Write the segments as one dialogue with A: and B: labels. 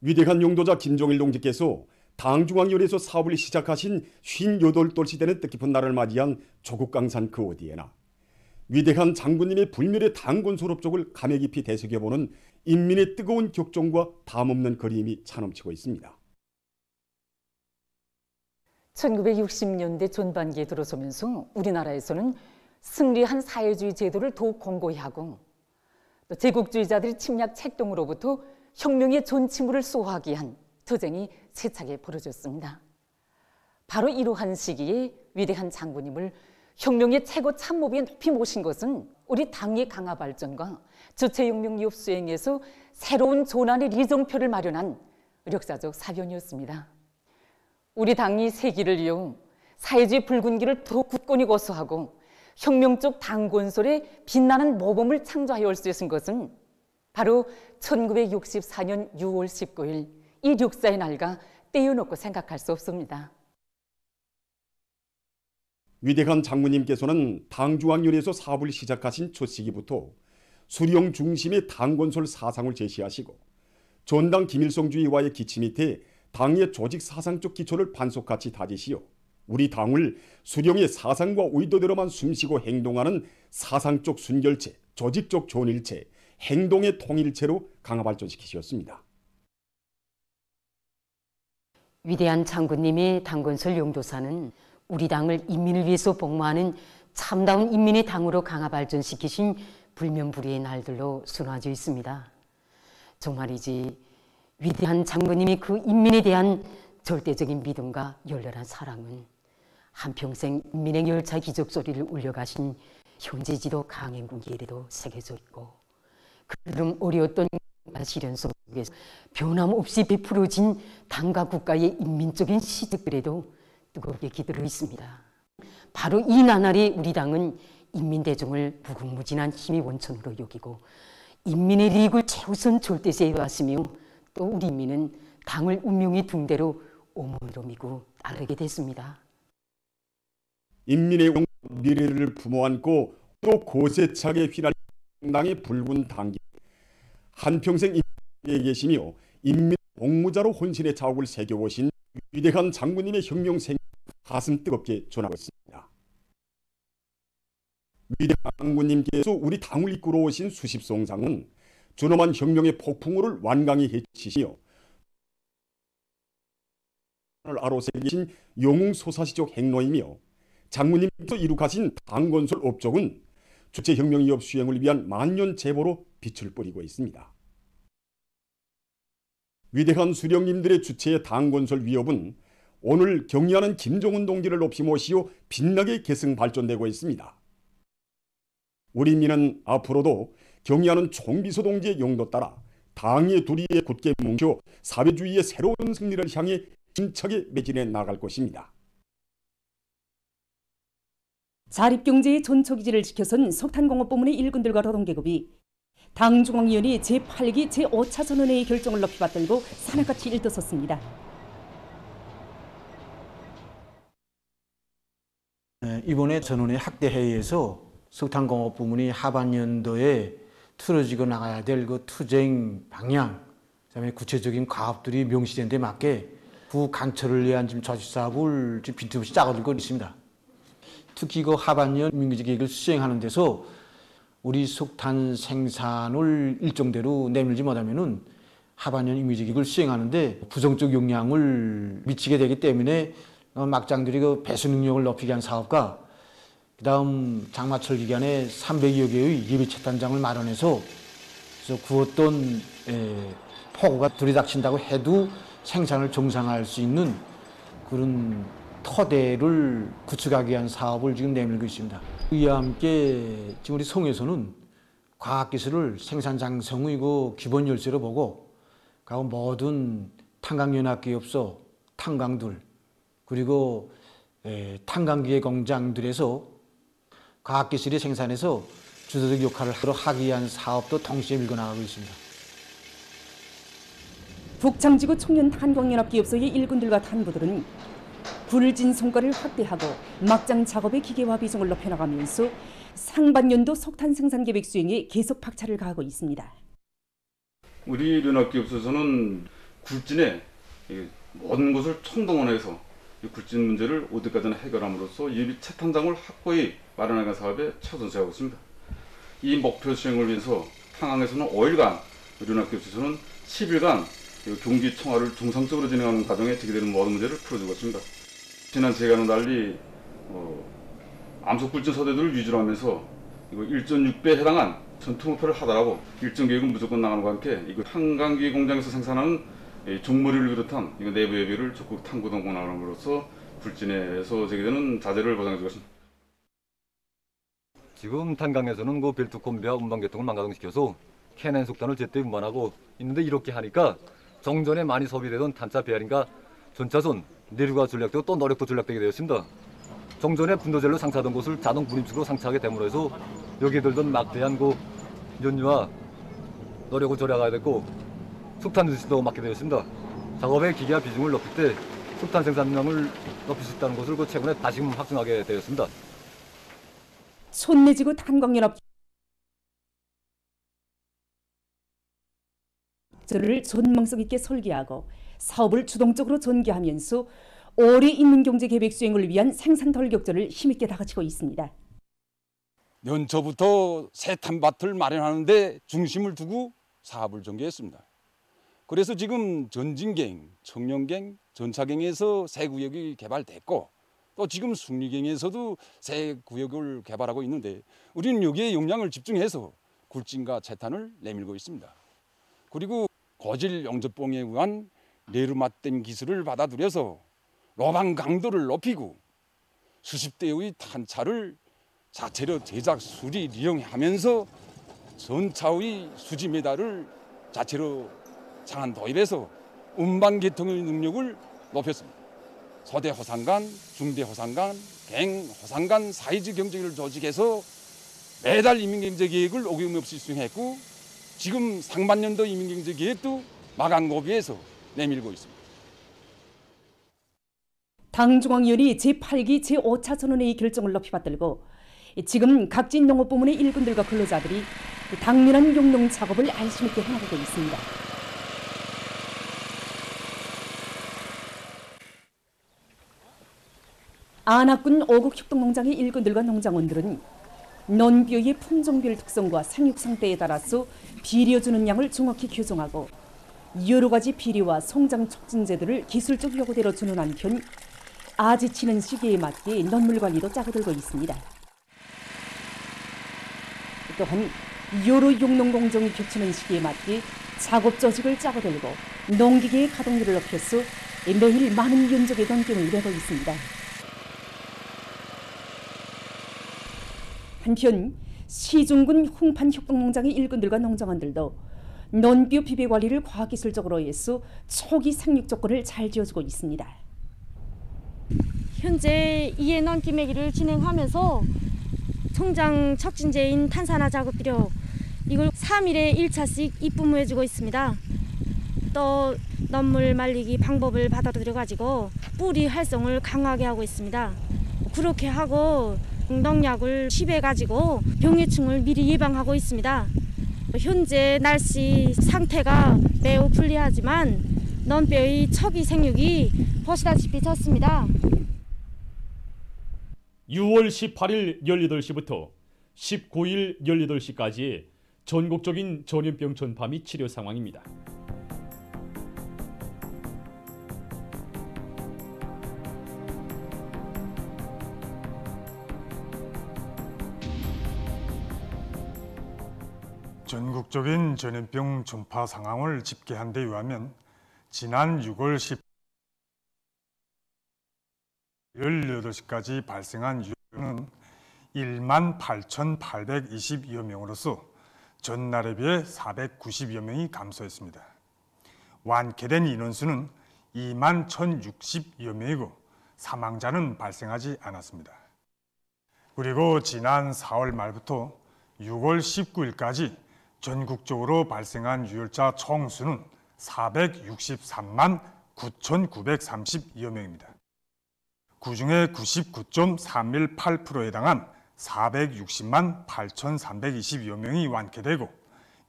A: 위대한 용도자 김종일 동지께서 당중앙위원회에서 사업을 시작하신 58돌씩 되는 뜻깊은 날을 맞이한 조국강산 그 어디에나 위대한 장군님의 불멸의 당군솔업 쪽을 감회 깊이 되새겨보는 인민의 뜨거운 격정과 담없는 그리움이 차넘치고 있습니다.
B: 1960년대 전반기에 들어서면서 우리나라에서는 승리한 사회주의 제도를 더욱 공고히 하고 또 제국주의자들이 침략 책동으로부터 혁명의 존치물을 소화하기 위한 투쟁이 세차게 벌어졌습니다. 바로 이러한 시기에 위대한 장군님을 혁명의 최고 참모비에 높이 모신 것은 우리 당의 강화 발전과 주체혁명 이업 수행에서 새로운 조난의 리정표를 마련한 역사적 사변이었습니다. 우리 당이 세기를 이어 사회주의 붉은기를 더욱 굳건히 고수하고 혁명적 당건설에 빛나는 모범을 창조하여 올 수 있은 것은 바로 1964년 6월 19일 이 역사의 날과 떼어놓고 생각할 수 없습니다.
A: 위대한 장군님께서는 당중앙위원회에서 사업을 시작하신 첫 시기부터 수령 중심의 당건설 사상을 제시하시고 전당 김일성주의와의 기치 밑에 당의 조직 사상적 기초를 반석같이 다지시어 우리 당을 수령의 사상과 의도대로만 숨쉬고 행동하는 사상적 순결체, 조직적 존일체, 행동의 통일체로 강화 발전시키셨습니다.
C: 위대한 장군님의 당건설 용도사는 우리 당을 인민을 위해서 복무하는 참다운 인민의 당으로 강화 발전시키신 불면불의의 날들로 순화되어 있습니다. 정말이지 위대한 장군님이 그 인민에 대한 절대적인 믿음과 열렬한 사랑은 한평생 인민의 열차 기적 소리를 울려가신 현재 지도 강행군기에도 새겨져 있고 그럼 어려웠던 시련 속에서 변함없이 베풀어진 당과 국가의 인민적인 시적들에도 뜨겁게 기들어 있습니다. 바로 이 나날에 우리 당은 인민대중을 무궁무진한 힘의 원천으로 여기고 인민의利益을 최우선 절대시해 왔으며 또 우리 인민은 당을 운명의 둥대로 오물로 미고 따르게 됐습니다.
A: 인민의 미래를 품어안고 또 고세차게 휘날리는 당의 붉은 당기 한평생 인민에 계시며 인민 복무자로 혼신의 자욱을 새겨오신 위대한 장군님의 혁명생 가슴 뜨겁게 전하고 있습니다. 위대한 장군님께서 우리 당을 이끌어 오신 수십송상은 준엄한 혁명의 폭풍우를 완강히 헤치시며 아로새기신 영웅소사시적 행로이며 장군님께서 이룩하신 당건설 업적은 주체혁명 이업 수행을 위한 만년 제보로 빛을 뿌리고 있습니다. 위대한 수령님들의 주체의 당건설 위협은 오늘 경의하는 김정은 동지를 높이 모시어 빛나게 계승 발전되고 있습니다. 우리 민은 앞으로도 경의하는 총비서 동지의 용도 따라 당의 두리에 굳게 뭉쳐 사회주의의 새로운 승리를 향해 힘차게 매진해 나갈 것입니다.
D: 자립경제의 전초기지를 지켜선 석탄공업부문의 일꾼들과 노동계급이 당중앙위원회 제8기 제5차 전원회의 결정을 높이 받들고 산악같이 일떠섰습니다.
E: 이번에 전원회 학대회의에서 석탄공업부문이 하반년도에 틀어지고 나가야 될 그 투쟁 방향, 그다음에 구체적인 과업들이 명시된 데 맞게 구 강철을 위한 지금 조직사업을 지금 빈틈없이 짜고들고 있습니다. 특히 그 하반년 민주주의 계획을 수행하는 데서 우리 석탄 생산을 일정대로 내밀지 못하면은 하반년 민주주의 계획을 수행하는데 부정적 영향을 미치게 되기 때문에 막장들이 그 배수 능력을 높이기 위한 사업과 그다음 장마철 기간에 300여 개의 예비 채탄장을 마련해서 그래서 구웠던 폭우가 들이닥친다고 해도 생산을 정상화할 수 있는 그런 터대를 구축하기 위한 사업을 지금 내밀고 있습니다. 이와 함께 지금 우리 성에서는 과학기술을 생산 장성의 그 기본 열쇠로 보고 그 모든 탄광연합기업소, 탄광들 그리고 탄광기계 공장들에서 과학기술이 생산해서 주도적 역할을 하기 위한 사업도 동시에 밀고 나가고 있습니다.
D: 북창지구 청년 탄광연합기업소의 일꾼들과 탄부들은 굴진 성과를 확대하고 막장 작업의 기계화 비중을 높여나가면서 상반년도 석탄 생산 계획 수행에 계속 박차를 가하고 있습니다.
F: 우리 연합기업소에서는 굴진의 모든 것을 총동원해서 이 굴진 문제를 어디까지나 해결함으로써 예비 채탄장을 확고히 마련하는 사업에 최선수하고 있습니다. 이 목표 수행을 위해서 상항에서는 5일간, 윤학교에서는 10일간 경기 청화를 정상적으로 진행하는 과정에 제기되는 모든 문제를 풀어주고 있습니다. 지난 시간과는 달리 암석 굴진 서대들을 위주로 하면서 1.6배에 해당한 전투 목표를 하더라도 일정 계획은 무조건 나가는 것과 함께 한강기 공장에서 생산하는 종머리를 비롯한 내부 예비를 적극 탐구 동원함으로써 굴진에서 제기되는 자재를 보장해주고 있습니다.
G: 지금 탄강에서는 그 벨트 콤비와 운반계통을 망가동시켜서 캐넨 속탄을 제때 운반하고 있는데, 이렇게 하니까 정전에 많이 소비되던 탄차 배열인가 전차선 내륙과 전략되고 또 노력도 전략되게 되었습니다. 정전에 분도젤로 상차하던 곳을 자동 분임식으로 상차하게 됨으로 해서 여기에 들던 막대한 그 연유와 노력을 절약해야 됐고 석탄 유실도 막게 되었습니다. 작업의 기계화 비중을 높일 때 석탄 생산량을 높일 수 있다는 것을 최근에 다시금 확증하게 되었습니다.
D: 손내지구 탄광연합 저를 전망성 있게 설계하고 사업을 주동적으로 전개하면서 올해 인민경제계획 수행을 위한 생산 돌격전을 힘있게 다그치고 있습니다.
H: 연초부터 새 탄밭을 마련하는 데 중심을 두고 사업을 전개했습니다. 그래서 지금 전진경, 청년경, 전차경에서 새 구역이 개발됐고 또 지금 숭리경에서도 새 구역을 개발하고 있는데 우리는 여기에 역량을 집중해서 굴진과 채탄을 내밀고 있습니다. 그리고 고질 용접봉에 의한 내루맞댐 기술을 받아들여서 로방 강도를 높이고 수십 대의 탄차를 자체로 제작 수리 이용하면서 전차의 수지 메달을 자체로 장안 도입해서 운반 계통의 능력을 높였습니다. 소대 호상관, 중대 호상관, 갱 호상관 사이즈 경제를 조직해서 매달 인민경제계획을 어김없이 수행했고 지금 상반년도 인민경제계획도 마감 고비에서 내밀고 있습니다.
D: 당중앙위원회 제8기 제5차 전원회의 결정을 높이 받들고 지금 각진 농업부문의 일꾼들과 근로자들이 당면한 용농 작업을 안심 있게 해나가고 있습니다. 안학군 오곡협동농장의 일꾼들과 농장원들은 논비의 품종별 특성과 생육 상태에 따라서 비료주는 양을 정확히 교정하고 여러 가지 비료와 성장 촉진제들을 기술적 요구대로 주는 한편 아지치는 시기에 맞게 논물 관리도 짜고들고 있습니다. 또한 여러 용농 공정이 겹치는 시기에 맞게 작업 조직을 짜고들고 농기계의 가동률을 높여서 매일 많은 면적의 농경을 내고 있습니다. 한편 시중군 홍판협동농장의 일꾼들과 농장원들도 논비료 비배 관리를 과학기술적으로 해서 초기 생육 조건을 잘 지어주고 있습니다.
I: 현재 이해 논기매기를 진행하면서 성장 촉진제인 탄산화 작업비료 이걸 3일에 1차씩 입분무해주고 있습니다. 또 논물 말리기 방법을 받아들여가지고 뿌리 활성을 강하게 하고 있습니다. 그렇게 하고 농약을 칩해가지고 병해충을 미리 예방하고 있습니다. 현재 날씨 상태가 매우 불리하지만 논뼈의 초기 생육이 보시다시피 좋습니다.
J: 6월 18일 18시부터 19일 18시까지의 전국적인 전염병 전파 및 치료 상황입니다.
K: 전국적인 전염병 전파 상황을 집계한 데 의하면 지난 6월 10일 18시까지 발생한 유행은 18,820여 명으로서 전날에 비해 490여 명이 감소했습니다. 완쾌된 인원수는 21,060여 명이고 사망자는 발생하지 않았습니다. 그리고 지난 4월 말부터 6월 19일까지 전국적으로 발생한 유혈자 총수는 463만 9,930여 명입니다. 그중에 99.318%에 해당한 460만 8,320여 명이 완쾌되고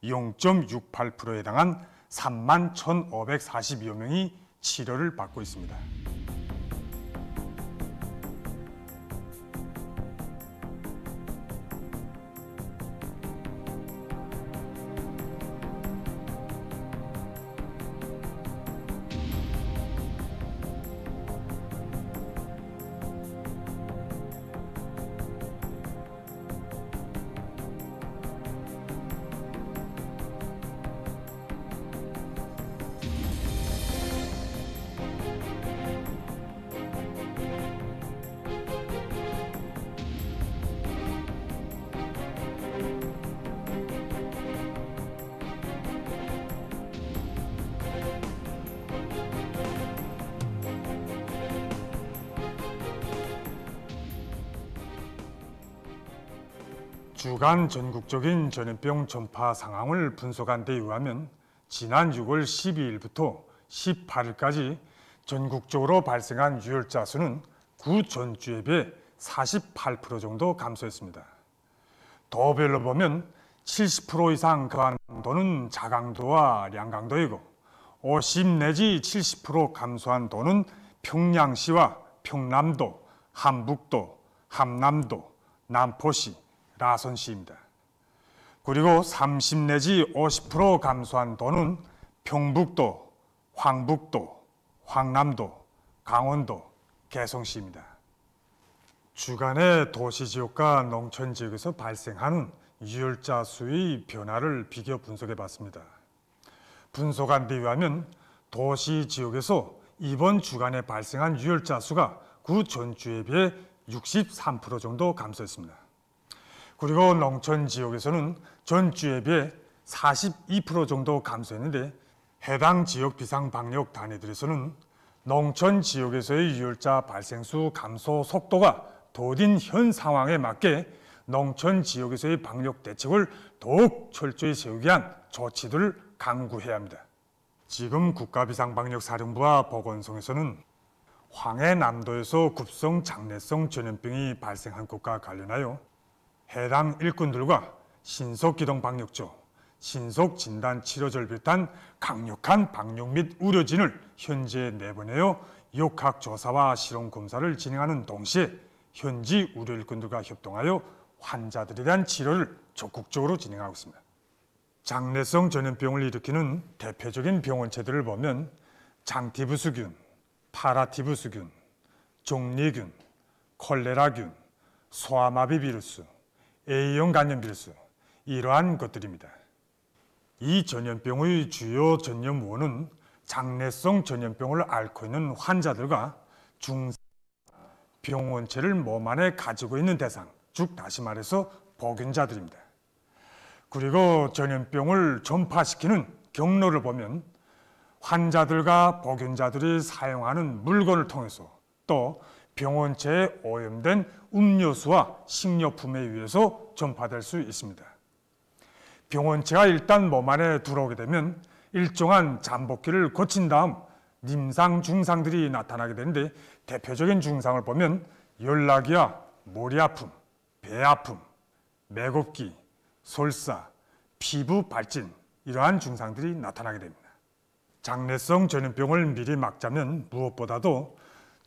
K: 0.68%에 해당한 3만 1,542여 명이 치료를 받고 있습니다. 주간 전국적인 전염병 전파 상황을 분석한 데 의하면 지난 6월 12일부터 18일까지 전국적으로 발생한 유혈자 수는 구 전주에 비해 48% 정도 감소했습니다. 도별로 보면 70% 이상 강도는 자강도와 량강도이고 50 내지 70% 감소한 도는 평양시와 평남도, 함북도, 함남도, 남포시, 라선시입니다. 그리고 30 내지 50% 감소한 도는 평북도, 황북도, 황남도, 강원도, 개성시입니다. 주간의 도시지역과 농촌지역에서 발생하는 유혈자 수의 변화를 비교 분석해 봤습니다. 분석한 데 의하면 도시지역에서 이번 주간에 발생한 유혈자 수가 그 전주에 비해 63% 정도 감소했습니다. 그리고 농촌 지역에서는 전주에 비해 42% 정도 감소했는데 해당 지역 비상방역 단위들에서는 농촌 지역에서의 유혈자 발생수 감소 속도가 더딘 현 상황에 맞게 농촌 지역에서의 방역 대책을 더욱 철저히 세우기 위한 조치들을 강구해야 합니다. 지금 국가비상방역사령부와 보건성에서는 황해남도에서 급성 장내성 전염병이 발생한 것과 관련하여 해당 일꾼들과 신속기동방역조, 신속진단치료제를 비롯한 강력한 방역 및 의료진을 현지에 내보내어 역학조사와 실험검사를 진행하는 동시에 현지 의료일꾼들과 협동하여 환자들에 대한 치료를 적극적으로 진행하고 있습니다. 장내성 전염병을 일으키는 대표적인 병원체들을 보면 장티부스균, 파라티부스균, 종리균, 콜레라균, 소아마비 비루스, A형 감염 비루스, 이러한 것들입니다. 이 전염병의 주요 전염원은 장내성 전염병을 앓고 있는 환자들과 병원체를 몸 안에 가지고 있는 대상, 즉 다시 말해서 보균자들입니다. 그리고 전염병을 전파시키는 경로를 보면 환자들과 보균자들이 사용하는 물건을 통해서 또 병원체에 오염된 음료수와 식료품에 의해서 전파될 수 있습니다. 병원체가 일단 몸 안에 들어오게 되면 일정한 잠복기를 거친 다음 임상 증상들이 나타나게 되는데 대표적인 증상을 보면 열나기와 머리 아픔, 배 아픔, 맥없기, 설사, 피부 발진 이러한 증상들이 나타나게 됩니다. 장내성 전염병을 미리 막자면 무엇보다도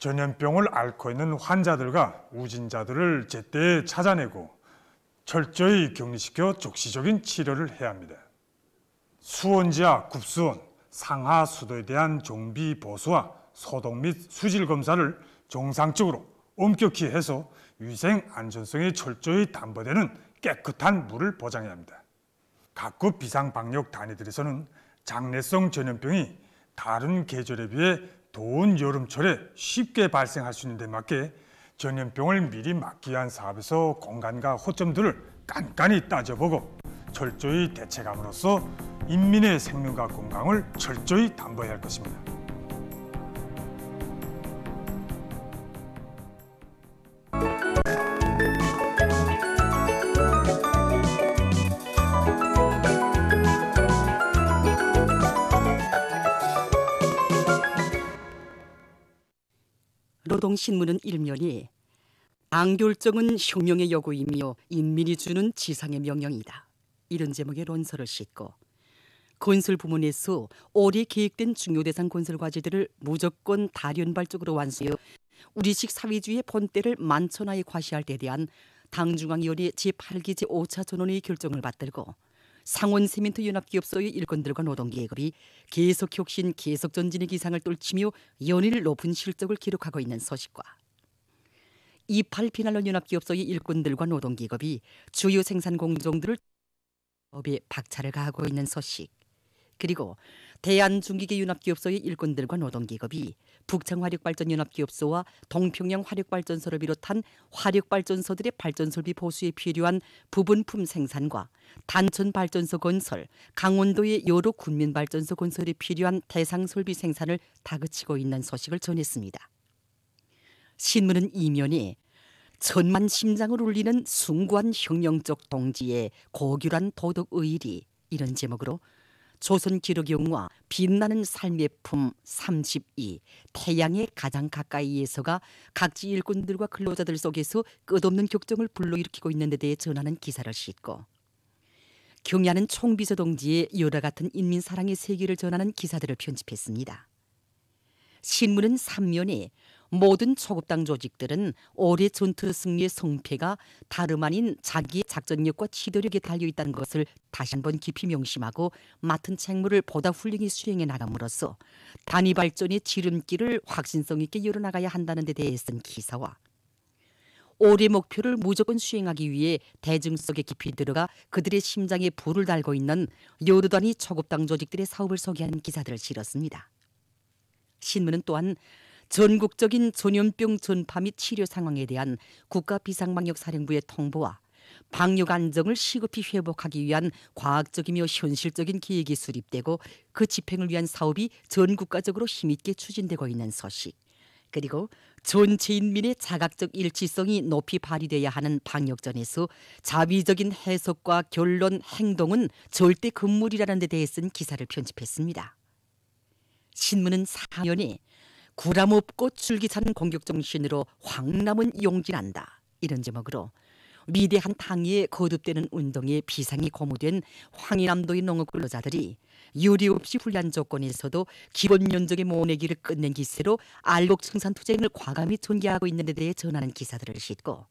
K: 전염병을 앓고 있는 환자들과 우진자들을 제때 찾아내고 철저히 격리시켜 적시적인 치료를 해야 합니다. 수온지와 급수온, 상하 수도에 대한 정비 보수와 소독 및 수질 검사를 정상적으로 엄격히 해서 위생 안전성이 철저히 담보되는 깨끗한 물을 보장해야 합니다. 각급 비상방역 단위들에서는 장내성 전염병이 다른 계절에 비해 더운 여름철에 쉽게 발생할 수 있는 데 맞게 전염병을 미리 막기 위한 사업에서 공간과 허점들을 깐깐히 따져보고 철저히 대책함으로써 인민의 생명과 건강을 철저히 담보해야 할 것입니다.
L: 노동신문은 일면이 당결정은 혁명의 여고이며 인민이 주는 지상의 명령이다. 이런 제목의 논설을 싣고 건설 부문에서 올해 계획된 중요 대상 건설 과제들을 무조건 다련발적으로 완수하여 우리식 사회주의의 본때를 만천하에 과시할 데 대한 당중앙위원회 제8기 제5차 전원의 결정을 받들고 상원세멘트 연합기업소의 일꾼들과 노동계급이 계속 혁신, 계속 전진의 기상을 떨치며 연일 높은 실적을 기록하고 있는 소식과 28 비난로 연합기업소의 일꾼들과 노동계급이 주요 생산 공정들을 업에 박차를 가하고 있는 소식, 그리고 대한중기계연합기업소의 일꾼들과 노동계급이 북창화력발전연합기업소와 동평양 화력발전소를 비롯한 화력발전소들의 발전설비 보수에 필요한 부분품 생산과 단천발전소 건설, 강원도의 여러 군민발전소 건설에 필요한 대상설비 생산을 다그치고 있는 소식을 전했습니다. 신문은 이면에 천만 심장을 울리는 숭고한 혁명적 동지의 고결한 도덕의일이 이런 제목으로 조선기록영화 빛나는 삶의 품 32 태양의 가장 가까이에서가 각지 일꾼들과 근로자들 속에서 끝없는 격정을 불러일으키고 있는 데 대해 전하는 기사를 싣고 경야는 총비서 동지의 여러 같은 인민사랑의 세계를 전하는 기사들을 편집했습니다. 신문은 3면에 모든 초급당 조직들은 올해 전투 승리의 성패가 다름 아닌 자기의 작전력과 지도력에 달려있다는 것을 다시 한번 깊이 명심하고 맡은 책무를 보다 훌륭히 수행해 나감으로써 단위 발전의 지름길을 확신성 있게 열어나가야 한다는 데 대해 쓴 기사와 올해 목표를 무조건 수행하기 위해 대중 속에 깊이 들어가 그들의 심장에 불을 달고 있는 여러 단위 초급당 조직들의 사업을 소개하는 기사들을 실었습니다. 신문은 또한 전국적인 전염병 전파 및 치료 상황에 대한 국가비상방역사령부의 통보와 방역 안정을 시급히 회복하기 위한 과학적이며 현실적인 계획이 수립되고 그 집행을 위한 사업이 전국가적으로 힘있게 추진되고 있는 소식, 그리고 전체 인민의 자각적 일치성이 높이 발휘돼야 하는 방역전에서 자비적인 해석과 결론, 행동은 절대 금물이라는 데 대해 쓴 기사를 편집했습니다. 신문은 4면에 구람없고 줄기찬 공격정신으로 황남은 용진한다 이런 제목으로 위대한 당위에 거듭되는 운동에 비상이 고무된 황해남도의 농업 근로자들이 유리 없이 불리한 조건에서도 기본 면적의 모내기를 끝낸 기세로 알곡청산 투쟁을 과감히 전개하고 있는 데 대해 전하는 기사들을 싣고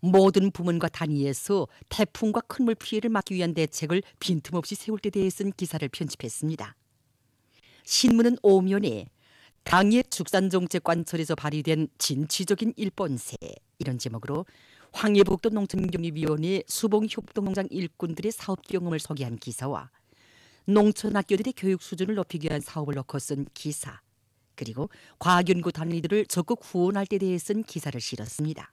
L: 모든 부문과 단위에서 태풍과 큰 물 피해를 막기 위한 대책을 빈틈없이 세울 때 대해 쓴 기사를 편집했습니다. 신문은 5면에 당의 축산정책 관철에서 발휘된 진취적인 일본세 이런 제목으로 황해북도 농촌경리위원회 수봉협동농장 일꾼들의 사업 경험을 소개한 기사와 농촌학교들의 교육 수준을 높이기 위한 사업을 넣고 쓴 기사, 그리고 과학연구 단위들을 적극 후원할 때 대해 쓴 기사를 실었습니다.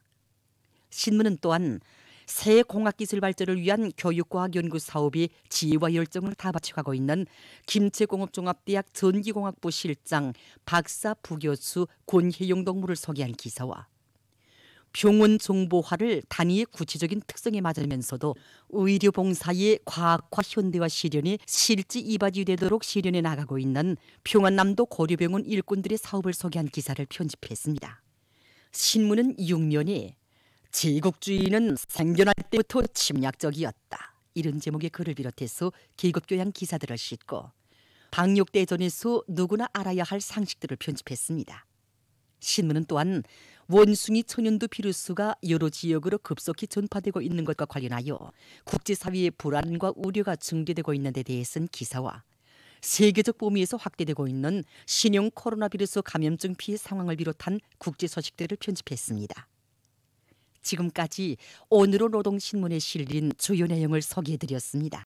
L: 신문은 또한 새 공학기술 발전을 위한 교육과학연구 사업이 지혜와 열정을 다 바쳐가고 있는 김제공업종합대학 전기공학부 실장 박사 부교수 권혜용 동무를 소개한 기사와 병원 정보화를 단위의 구체적인 특성에 맞으면서도 의료봉사의 과학화 현대화 실현에 실제 이바지되도록 실현해 나가고 있는 평안남도 고려병원 일꾼들의 사업을 소개한 기사를 편집했습니다. 신문은 6면에 제국주의는 생겨날 때부터 침략적이었다 이런 제목의 글을 비롯해서 계급교양 기사들을 싣고 방역대전에서 누구나 알아야 할 상식들을 편집했습니다. 신문은 또한 원숭이 천연두 비루스가 여러 지역으로 급속히 전파되고 있는 것과 관련하여 국제사회의 불안과 우려가 증대되고 있는 데 대해 쓴 기사와 세계적 범위에서 확대되고 있는 신형 코로나 비루스 감염증 피해 상황을 비롯한 국제 소식들을 편집했습니다. 지금까지 오늘의 노동신문에 실린 주요 내용을 소개해드렸습니다.